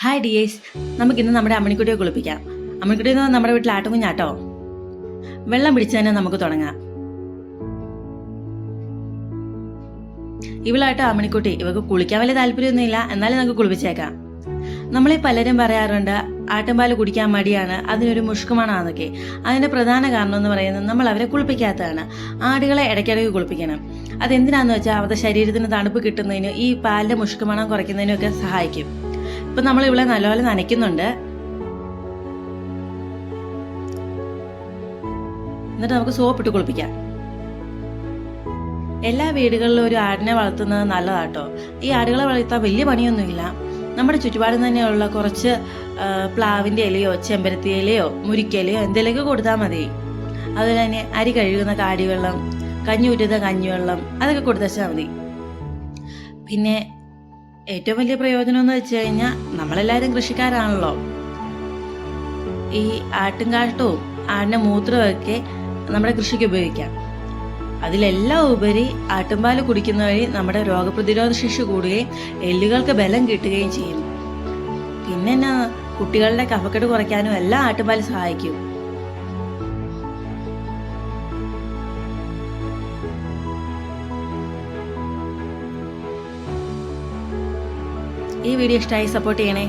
Hi dears, നമുക്കിന്ന് നമ്മുടെ അമ്മണിക്കുട്ടിയെ കുളിപ്പിക്കാം. അമ്മണിക്കുട്ടി എന്ന് നമ്മുടെ വീട്ടിൽ ആട്ടുകുഞ്ഞാട്ടോ. വെള്ളം പിടിച്ച് തന്നെ നമുക്ക് തുടങ്ങാം. ഇവളാട്ടോ അമ്മണിക്കുട്ടി. ഇവക്ക് കുളിക്കാൻ വലിയ താല്പര്യമൊന്നുമില്ല, എന്നാലും നമുക്ക് കുളിപ്പിച്ചേക്കാം. നമ്മളീ പലരും പറയാറുണ്ട് ആട്ടുംപാല് കുടിക്കാൻ മടിയാണ്, അതിനൊരു മുഷ്കുമണാന്നൊക്കെ. അതിന്റെ പ്രധാന കാരണം എന്ന് പറയുന്നത് നമ്മൾ അവരെ കുളിപ്പിക്കാത്തതാണ്. ആടുകളെ ഇടയ്ക്കിടയ്ക്ക് കുളിപ്പിക്കണം. അതെന്തിനാന്ന് വെച്ചാൽ അവരുടെ ശരീരത്തിന് തണുപ്പ് കിട്ടുന്നതിനും ഈ പാലിന്റെ മുഷ്കുമണം കുറയ്ക്കുന്നതിനും ഒക്കെ സഹായിക്കും. ഇപ്പൊ നമ്മൾ ഇവിടെ നല്ലപോലെ നനയ്ക്കുന്നുണ്ട്. എന്നിട്ട് നമുക്ക് സോപ്പിട്ട് കുളിപ്പിക്കാം. എല്ലാ വീടുകളിലും ഒരു ആടിനെ വളർത്തുന്നത് നല്ലതാട്ടോ. ഈ ആടുകളെ വളർത്താൻ വലിയ പണിയൊന്നുമില്ല. നമ്മുടെ ചുറ്റുപാടും തന്നെയുള്ള കുറച്ച് പ്ലാവിന്റെ ഇലയോ ചെമ്പരത്തി ഇലയോ മുരിക്കലയോ എന്തെങ്കിലുമൊക്കെ കൊടുത്താൽ മതി. അതുപോലെ തന്നെ അരി കഴുകുന്ന കാടിവെള്ളം, കഞ്ഞി ഊറ്റുന്ന കഞ്ഞിവെള്ളം, അതൊക്കെ കൊടുത്താൽ മതി. പിന്നെ ഏറ്റവും വലിയ പ്രയോജനം എന്ന് വെച്ച് കഴിഞ്ഞാൽ നമ്മളെല്ലാവരും കൃഷിക്കാരാണല്ലോ. ഈ ആട്ടുംകാട്ടവും ആടിന്റെ മൂത്രമൊക്കെ നമ്മുടെ കൃഷിക്ക് ഉപയോഗിക്കാം. അതിലെല്ലാം ഉപരി ആട്ടുംപാല് കുടിക്കുന്ന വഴി നമ്മുടെ രോഗപ്രതിരോധ ശേഷി കൂടുകയും എല്ലുകൾക്ക് ബലം കിട്ടുകയും ചെയ്യും. പിന്നെ കുട്ടികളുടെ കഫക്കെട്ട് കുറയ്ക്കാനും എല്ലാം ആട്ടുംപാല് സഹായിക്കും. ഈ വീഡിയോ ഇഷ്ടമായി സപ്പോർട്ട് ചെയ്യണേ.